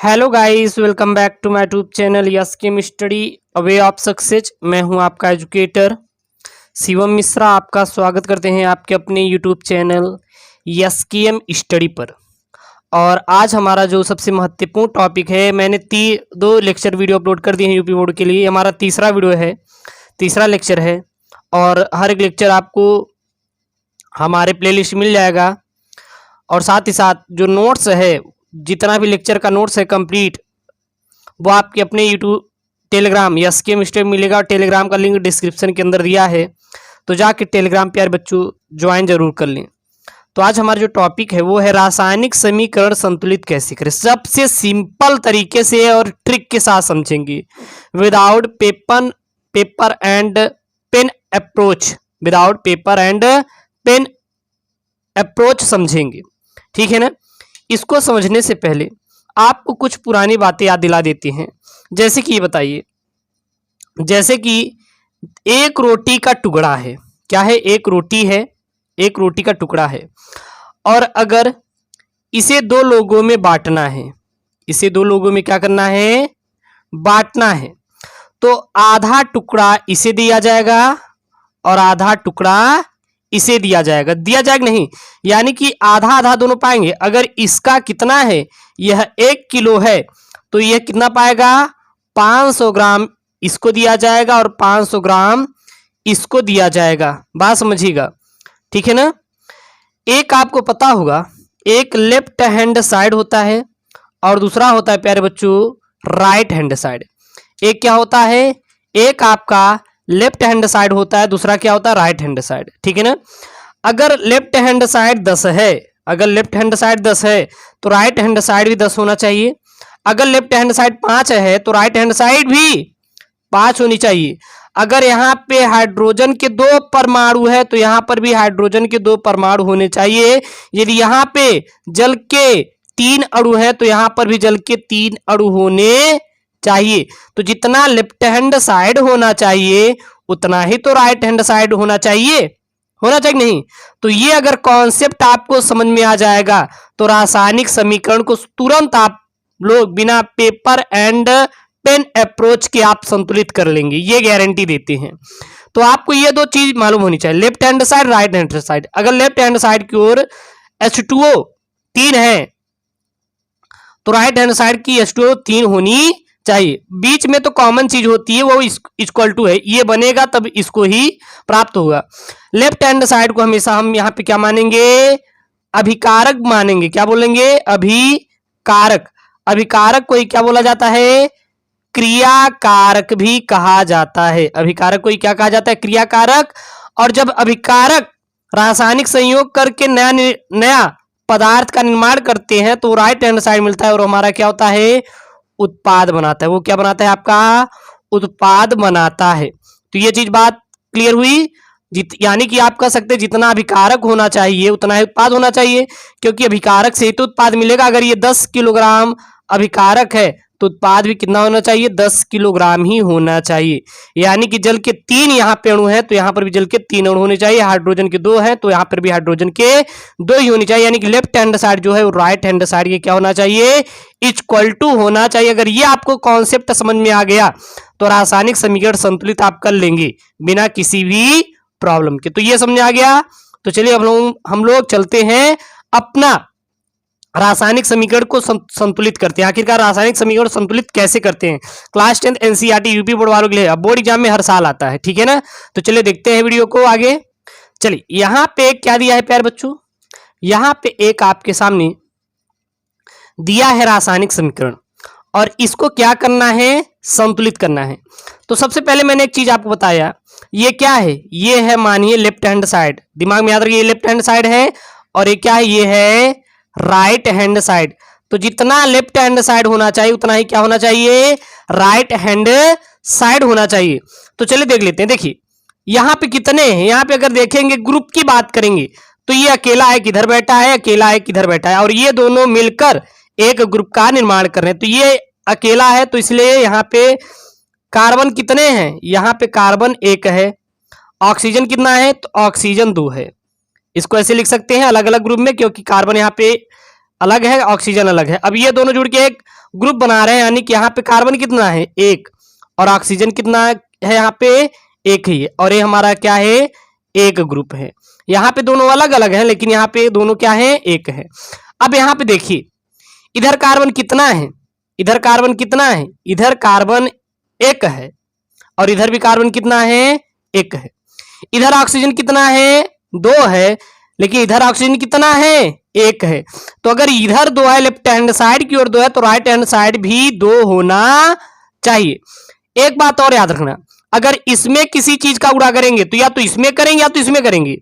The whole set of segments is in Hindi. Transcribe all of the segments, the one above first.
Hello guys, welcome back to my YouTube channel yes Chem Study a way of success. मैं हूं आपका एजुकेटर शिवम मिश्रा। आपका स्वागत करते हैं आपके अपने YouTube channel yes Chem study पर। और आज हमारा जो सबसे महत्वपूर्ण टॉपिक है, मैंने दो लेक्चर वीडियो अपलोड कर दिए हैं यूपी बोर्ड के लिए। हमारा तीसरा वीडियो है, तीसरा लेक्चर है और हर एक लेक्चर आपको हमारे प्लेलिस्ट मिल जाएगा। और साथ ही साथ जो नोट्स है, जितना भी लेक्चर का नोट्स है कंप्लीट, वो आपके अपने YouTube Telegram yes Chem study मिलेगा। और टेलीग्राम का लिंक डिस्क्रिप्शन के अंदर दिया है, तो जाके टेलीग्राम पे यार बच्चों ज्वाइन जरूर कर लें। तो आज हमारा जो टॉपिक है वो है रासायनिक समीकरण संतुलित कैसे करें। सबसे सिंपल तरीके से और ट्रिक के साथ समझेंगे, without paper and pen approach, without paper and pen approach समझेंगे, ठीक है ना। इसको समझने से पहले आपको कुछ पुरानी बातें याद दिला देते हैं। जैसे कि ये बताइए, जैसे कि एक रोटी का टुकड़ा है, क्या है, एक रोटी है, एक रोटी का टुकड़ा है, और अगर इसे दो लोगों में बांटना है, इसे दो लोगों में क्या करना है, बांटना है, तो आधा टुकड़ा इसे दिया जाएगा और आधा टुकड़ा इसे दिया जाएगा। दिया जाएगा नहीं, यानी कि आधा आधा दोनों पाएंगे। अगर इसका कितना है, यह 1 किलो है, तो यह कितना पाएगा, 500 ग्राम इसको दिया जाएगा और 500 ग्राम इसको दिया जाएगा। बात समझिएगा, ठीक है ना। एक आपको पता होगा, एक लेफ्ट हैंड साइड होता है और दूसरा होता है प्यारे बच्चों राइट हैंड साइड। एक क्या होता है, एक आपका लेफ्ट हैंड साइड होता है, दूसरा क्या होता है, राइट हैंड साइड, ठीक है ना। अगर लेफ्ट हैंड साइड 10 है, अगर लेफ्ट हैंड साइड 10 है तो राइट हैंड साइड भी 10 होना चाहिए। अगर लेफ्ट हैंड साइड 5 है तो राइट हैंड साइड भी 5 होनी चाहिए। अगर यहाँ पे हाइड्रोजन के 2 परमाणु है तो यहाँ पर भी हाइड्रोजन के 2 परमाणु होने चाहिए। यदि यहाँ पे जल के 3 अणु है तो यहाँ पर भी जल के 3 अणु होने चाहिए। तो जितना लेफ्ट हैंड साइड होना चाहिए उतना ही तो राइट हैंड साइड होना चाहिए, होना चाहिए नहीं। तो ये अगर कॉन्सेप्ट आपको समझ में आ जाएगा तो रासायनिक समीकरण को तुरंत आप लोग बिना पेपर एंड पेन अप्रोच के आप संतुलित कर लेंगे, ये गारंटी देते हैं। तो आपको ये दो चीज मालूम होनी चाहिए, left hand side, right hand side. अगर लेफ्ट हैंड साइड की ओर H2O 3 है तो राइट हैंड साइड की H2O 3 होनी चाहिए। बीच में तो कॉमन चीज होती है, वो इक्वल टू है, ये बनेगा तब इसको ही प्राप्त होगा। लेफ्ट हैंड साइड को हमेशा हम यहाँ पे क्या मानेंगे, अभिकारक मानेंगे। क्या बोलेंगे, अभिकारक। अभिकारक को ही क्या बोला जाता है, क्रियाकारक भी कहा जाता है। अभिकारक को ही क्या कहा जाता है, क्रियाकारक। और जब अभिकारक रासायनिक संयोग करके नया पदार्थ का निर्माण करते हैं तो राइट हैंड साइड मिलता है और हमारा क्या होता है, उत्पाद बनाता है। वो क्या बनाता है, आपका उत्पाद बनाता है। तो ये चीज बात क्लियर हुई। यानी कि आप कह सकते हैं जितना अभिकारक होना चाहिए उतना ही उत्पाद होना चाहिए, क्योंकि अभिकारक से ही तो उत्पाद मिलेगा। अगर ये 10 किलोग्राम अभिकारक है तो उत्पाद भी कितना होना चाहिए, 10 किलोग्राम ही होना चाहिए। यानी कि जल के 3 यहाँ पे अणु है तो यहाँ पर भी जल के 3 अणु होने चाहिए। हाइड्रोजन के 2 है तो यहाँ पर भी हाइड्रोजन के 2 ही होनी चाहिए। यानी कि लेफ्ट हैंड साइड जो है वो राइट हैंड साइड के क्या होना चाहिए, इक्वल टू होना चाहिए। अगर ये आपको कॉन्सेप्ट समझ में आ गया तो रासायनिक समीकरण संतुलित आप कर लेंगे बिना किसी भी प्रॉब्लम के। तो ये समझ आ गया। तो चलिए हम लोग चलते हैं अपना रासायनिक समीकरण को संतुलित करते हैं। आखिरकार रासायनिक समीकरण संतुलित कैसे करते हैं, क्लास 10 एनसीईआरटी यूपी बोर्ड वालों के लिए बोर्ड एग्जाम में हर साल आता है, ठीक है ना। तो चलिए देखते हैं वीडियो को आगे। चलिए यहाँ पे क्या दिया है प्यारे बच्चों, यहाँ पे एक आपके सामने दिया है रासायनिक समीकरण और इसको क्या करना है, संतुलित करना है। तो सबसे पहले मैंने एक चीज आपको बताया, ये क्या है, ये है मानिए लेफ्ट हैंड साइड। दिमाग में याद रखिए, ये लेफ्ट हैंड साइड है और ये क्या है, ये है राइट हैंड साइड। तो जितना लेफ्ट हैंड साइड होना चाहिए उतना ही क्या होना चाहिए, राइट हैंड साइड होना चाहिए। तो चलिए देख लेते हैं। देखिए यहाँ पे कितने हैं, यहाँ पे अगर देखेंगे ग्रुप की बात करेंगे तो ये अकेला है किधर बैठा है, अकेला है किधर बैठा है, और ये दोनों मिलकर एक ग्रुप का निर्माण कर रहे हैं। तो ये अकेला है तो इसलिए यहाँ पे कार्बन कितने हैं, यहाँ पे कार्बन 1 है। ऑक्सीजन कितना है, तो ऑक्सीजन 2 है। इसको ऐसे लिख सकते हैं अलग अलग ग्रुप में, क्योंकि कार्बन यहाँ पे अलग है, ऑक्सीजन अलग है। अब ये दोनों जुड़ के एक ग्रुप बना रहे हैं, यानी कि यहाँ पे कार्बन कितना है एक, और ऑक्सीजन कितना है यहाँ पे एक ही है, और ये हमारा क्या है एक ग्रुप है। यहाँ पे दोनों अलग अलग है लेकिन यहाँ पे दोनों क्या है एक है। अब यहाँ पे देखिए इधर कार्बन कितना है, इधर कार्बन कितना है, इधर कार्बन एक है और इधर भी कार्बन कितना है एक है। इधर ऑक्सीजन कितना है दो है, लेकिन इधर ऑक्सीजन कितना है एक है। तो अगर इधर दो है लेफ्ट हैंड साइड की ओर दो है तो राइट हैंड साइड भी दो होना चाहिए। एक बात और याद रखना, अगर इसमें किसी चीज का गुणा करेंगे तो या तो इसमें करेंगे या तो इसमें करेंगे,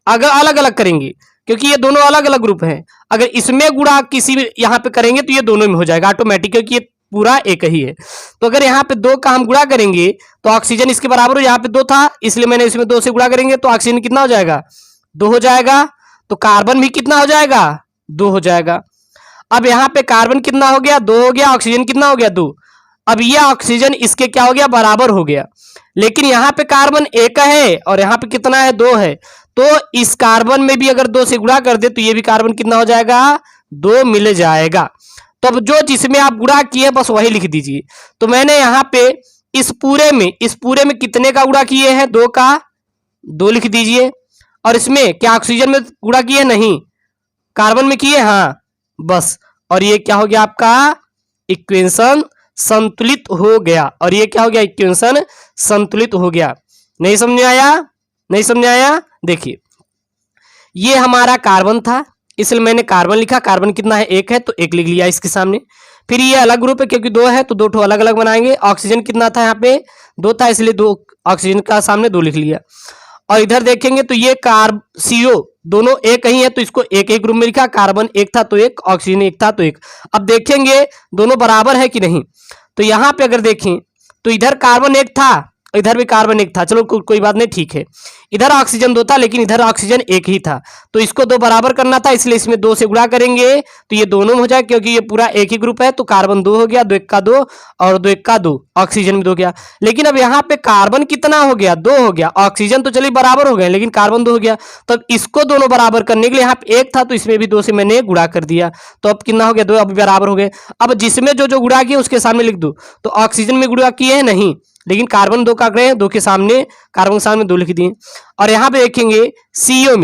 अगर अलग अलग करेंगे क्योंकि ये दोनों अलग अलग ग्रुप हैं। अगर इसमें गुणा किसी यहाँ पे करेंगे तो ये दोनों में हो जाएगा ऑटोमेटिक, क्योंकि ये पूरा एक ही है। तो अगर यहाँ पे दो का हम गुणा करेंगे तो ऑक्सीजन इसके बराबर हो, यहाँ पे दो था इसलिए मैंने इसमें दो से गुणा करेंगे तो ऑक्सीजन कितना हो जाएगा दो हो जाएगा, तो कार्बन भी कितना हो जाएगा दो हो जाएगा। अब यहाँ पे कार्बन कितना हो गया दो हो गया, ऑक्सीजन कितना हो गया दो। अब ये ऑक्सीजन इसके क्या हो गया बराबर हो गया, लेकिन यहाँ पे कार्बन एक है और यहाँ पे कितना है दो है, तो इस कार्बन में भी अगर दो से गुणा कर दे तो ये भी कार्बन कितना हो जाएगा दो मिल जाएगा। तो अब जो जिसमें आप गुणा किए बस वही लिख दीजिए। तो मैंने यहाँ पे इस पूरे में कितने का गुणा किए हैं दो का दो लिख दीजिए, और इसमें क्या ऑक्सीजन में गुणा किए नहीं कार्बन में किए हाँ बस, और ये क्या हो गया आपका इक्वेशन संतुलित हो गया, और ये क्या हो गया इक्वेशन संतुलित हो गया। नहीं समझ आया नहीं समझ आया। देखिए ये हमारा कार्बन था इसलिए मैंने कार्बन लिखा, कार्बन कितना है एक है तो एक लिख लिया इसके सामने। फिर ये अलग ग्रुप है क्योंकि दो है तो दो ठो अलग अलग बनाएंगे। ऑक्सीजन कितना था यहाँ पे दो था इसलिए दो ऑक्सीजन का सामने दो लिख लिया। और इधर देखेंगे तो ये कार्ब CO दोनों एक ही है तो इसको एक एक ग्रुप में लिखा, कार्बन एक था तो एक, ऑक्सीजन एक था तो एक। अब देखेंगे दोनों बराबर है कि नहीं, तो यहाँ पे अगर देखें तो इधर कार्बन एक था इधर भी कार्बन एक था, चलो कोई बात नहीं ठीक है। इधर ऑक्सीजन दो था लेकिन इधर ऑक्सीजन एक ही था, तो इसको दो बराबर करना था इसलिए इसमें दो से गुणा करेंगे तो ये दोनों में हो जाए क्योंकि ये पूरा एक ही ग्रुप है। तो कार्बन दो हो गया, दो एक का दो और दो एक का दो, ऑक्सीजन में दो गया। लेकिन अब यहाँ पे कार्बन कितना हो गया दो हो गया, ऑक्सीजन तो चलिए बराबर हो गए लेकिन कार्बन दो हो गया। तो अब इसको दोनों बराबर करने के लिए यहाँ पे एक था तो इसमें भी दो से मैंने गुणा कर दिया, तो अब कितना हो गया दो, अब बराबर हो गए। अब जिसमें जो जो गुणा किए उसके सामने लिख दो, तो ऑक्सीजन में गुणा किए हैं नहीं लेकिन कार्बन दो का गए हैं, दो के सामने कार्बन के सामने दो लिख दिए। और यहाँ पे देखेंगे सीओ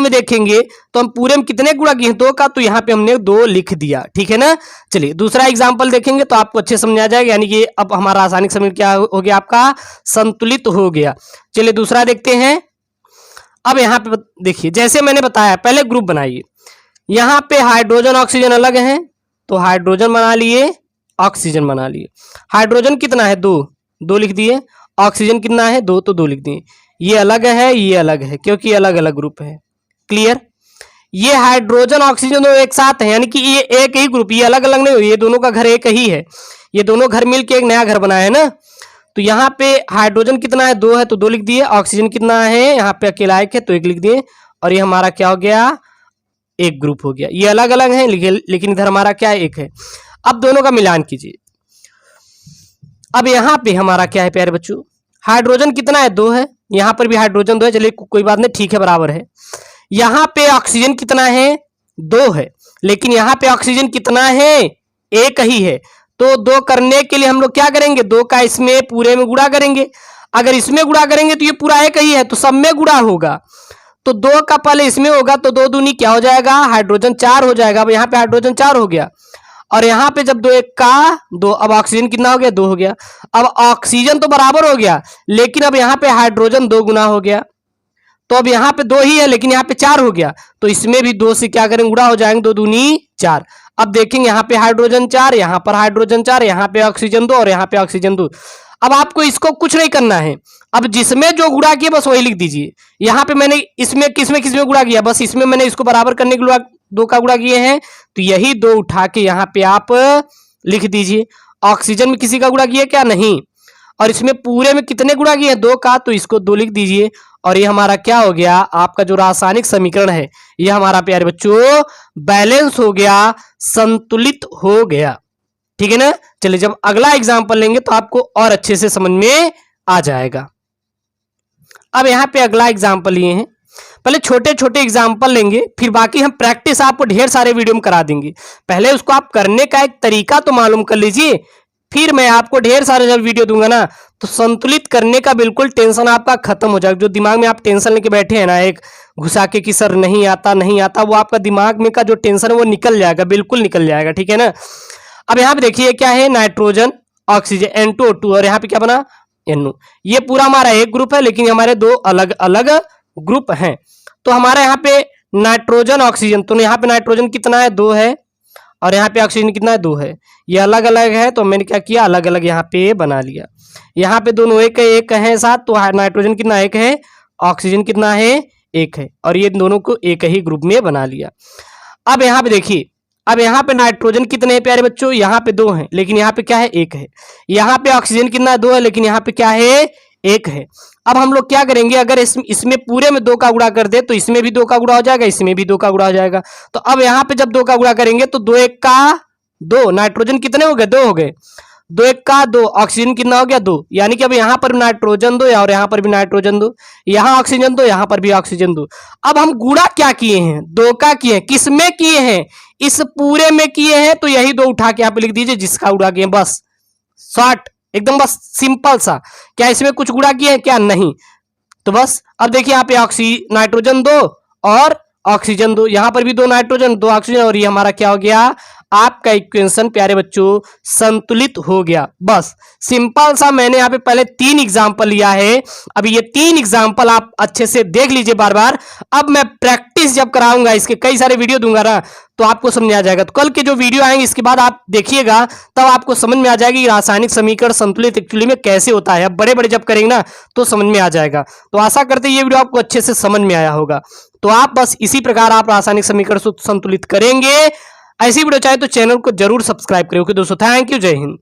में देखेंगे तो हम पूरे में कितने गुणा किए हैं दो का, तो यहाँ पे हमने दो लिख दिया, ठीक है ना। चलिए दूसरा एग्जांपल देखेंगे तो आपको अच्छे समझ आ जाएगा, यानी कि अब हमारा रासायनिक समीकरण क्या हो गया आपका संतुलित हो गया। चलिए दूसरा देखते हैं। अब यहाँ पे देखिए जैसे मैंने बताया पहले ग्रुप बनाइए, यहाँ पे हाइड्रोजन ऑक्सीजन अलग है तो हाइड्रोजन बना लिए ऑक्सीजन बना लिए। हाइड्रोजन कितना है दो, दो लिख दिए। ऑक्सीजन कितना है दो तो दो लिख दिए। ये अलग है क्योंकि अलग अलग ग्रुप है। क्लियर। ये हाइड्रोजन ऑक्सीजन दो एक साथ है यानी कि ये एक ही ग्रुप, ये अलग अलग नहीं हुई, ये दोनों का घर एक ही है, ये दोनों घर मिलके एक नया घर बनाया है ना। तो यहाँ पे हाइड्रोजन कितना है दो है तो दो लिख दिए, ऑक्सीजन कितना है यहाँ पे अकेला एक है तो एक लिख दिए, और ये हमारा क्या हो गया एक ग्रुप हो गया। ये अलग अलग है लेकिन इधर हमारा क्या एक है। अब दोनों का मिलान कीजिए। अब यहाँ पे हमारा क्या है प्यारे बच्चों, हाइड्रोजन कितना है दो है, यहाँ पर भी हाइड्रोजन दो है, चलिए कोई बात नहीं ठीक है बराबर है। यहाँ पे ऑक्सीजन कितना है दो है लेकिन यहाँ पे ऑक्सीजन कितना है एक ही है, तो दो करने के लिए हम लोग क्या करेंगे दो का इसमें पूरे में गुणा करेंगे। अगर इसमें गुणा करेंगे तो ये पूरा एक ही है तो सब में गुणा होगा, तो दो का पहले इसमें होगा तो दो दूनी क्या हो जाएगा हाइड्रोजन चार हो जाएगा। अब यहाँ पे हाइड्रोजन चार हो गया और यहाँ पे जब दो एक का दो, अब ऑक्सीजन कितना हो गया दो हो गया। अब ऑक्सीजन तो बराबर हो गया लेकिन अब यहाँ पे हाइड्रोजन दो गुना हो गया, तो अब यहाँ पे दो ही है लेकिन यहाँ पे चार हो गया, तो इसमें भी दो से क्या करेंगे गुणा हो जाएंगे, दो दूनी चार। अब देखेंगे यहाँ पे हाइड्रोजन चार, यहाँ पर हाइड्रोजन चार, यहाँ पे ऑक्सीजन दो और यहाँ पे ऑक्सीजन दो। अब आपको इसको कुछ नहीं करना है, अब जिसमें जो गुणा किया बस वही लिख दीजिए। यहाँ पे मैंने इसमें किसमें गुणा किया, बस इसमें मैंने इसको बराबर करने के लिए दो का गुणा किए हैं तो यही दो उठा के यहाँ पे आप लिख दीजिए। ऑक्सीजन में किसी का गुणा किया क्या नहीं, और इसमें पूरे में कितने गुणा किए दो का, तो इसको दो लिख दीजिए। और ये हमारा क्या हो गया आपका जो रासायनिक समीकरण है ये हमारा प्यारे बच्चों बैलेंस हो गया, संतुलित हो गया, ठीक है ना। चलिए जब अगला एग्जांपल लेंगे तो आपको और अच्छे से समझ में आ जाएगा। अब यहाँ पे अगला एग्जांपल लिए हैं, पहले छोटे छोटे एग्जाम्पल लेंगे, फिर बाकी हम प्रैक्टिस आपको ढेर सारे वीडियो में करा देंगे। पहले उसको आप करने का एक तरीका तो मालूम कर लीजिए, फिर मैं आपको ढेर सारे जब वीडियो दूंगा ना तो संतुलित करने का बिल्कुल टेंशन आपका खत्म हो जाएगा। जो दिमाग में आप टेंशन लेके बैठे हैं ना एक घुसा के कि सर नहीं आता नहीं आता, वो आपका दिमाग में का जो टेंशन है वो निकल जाएगा, बिल्कुल निकल जाएगा, ठीक है ना। अब यहाँ पे देखिए क्या है, नाइट्रोजन ऑक्सीजन N2O2 और यहाँ पे क्या बना NO। ये पूरा हमारा एक ग्रुप है लेकिन हमारे दो अलग अलग ग्रुप हैं। तो हमारा यहाँ पे नाइट्रोजन ऑक्सीजन, तो यहाँ पे नाइट्रोजन कितना है 2 है और यहाँ पे ऑक्सीजन कितना है 2 है। ये अलग अलग है तो मैंने क्या किया अलग अलग यहाँ पे बना लिया। यहाँ पे दोनों एक है साथ, तो नाइट्रोजन कितना 1 है, ऑक्सीजन कितना है 1 है और ये दोनों को एक ही ग्रुप में बना लिया। अब यहाँ पे देखिए, अब यहाँ पे नाइट्रोजन कितने हैं प्यारे बच्चों, यहाँ पे 2 हैं लेकिन यहाँ पे क्या है 1 है। यहाँ पे ऑक्सीजन कितना 2 है लेकिन यहाँ पे क्या है 1 है। अब हम लोग क्या करेंगे, अगर इसमें पूरे में 2 का गुणा कर दे तो इसमें भी 2 का गुणा हो जाएगा, इसमें भी 2 का गुणा हो जाएगा। तो अब यहाँ पे जब 2 का गुणा करेंगे तो 2 1 का 2, नाइट्रोजन कितने हो गए 2 हो गए, 2 1 का 2, ऑक्सीजन कितना हो गया 2, यानी कि अब यहाँ पर नाइट्रोजन 2 और यहाँ पर भी नाइट्रोजन 2, यहाँ ऑक्सीजन 2 यहाँ पर भी ऑक्सीजन 2। अब हम गुणा क्या किए हैं 2 का किए हैं, किस में किए हैं, इस पूरे में किए हैं, तो यही 2 उठा के यहाँ पे लिख दीजिए जिसका गुणा किए, बस शॉर्ट एकदम, बस सिंपल सा। क्या इसमें कुछ गुणा किए हैं क्या, नहीं। तो बस अब देखिए यहाँ पे नाइट्रोजन 2 और ऑक्सीजन 2, यहाँ पर भी 2 नाइट्रोजन 2 ऑक्सीजन और ये हमारा क्या हो गया, आपका इक्वेशन प्यारे बच्चों संतुलित हो गया। बस सिंपल सा, मैंने यहाँ पे पहले 3 एग्जांपल लिया है। अभी ये 3 एग्जांपल आप अच्छे से देख लीजिए बार बार। अब मैं प्रैक्टिस जब कराऊंगा, इसके कई सारे वीडियो दूंगा ना तो आपको समझ आ जाएगा। तो कल के जो वीडियो आएंगे इसके बाद आप देखिएगा तब आपको समझ में आ जाएगी रासायनिक समीकरण संतुलित एक्चुअली में कैसे होता है। अब बड़े बड़े जब करेंगे ना तो समझ में आ जाएगा। तो आशा करते ये वीडियो आपको अच्छे से समझ में आया होगा। तो आप बस इसी प्रकार आप रासायनिक समीकरण संतुलित करेंगे। ऐसी वीडियो चाहे तो चैनल को जरूर सब्सक्राइब करें। ओके दोस्तों, थैंक यू, जय हिंद।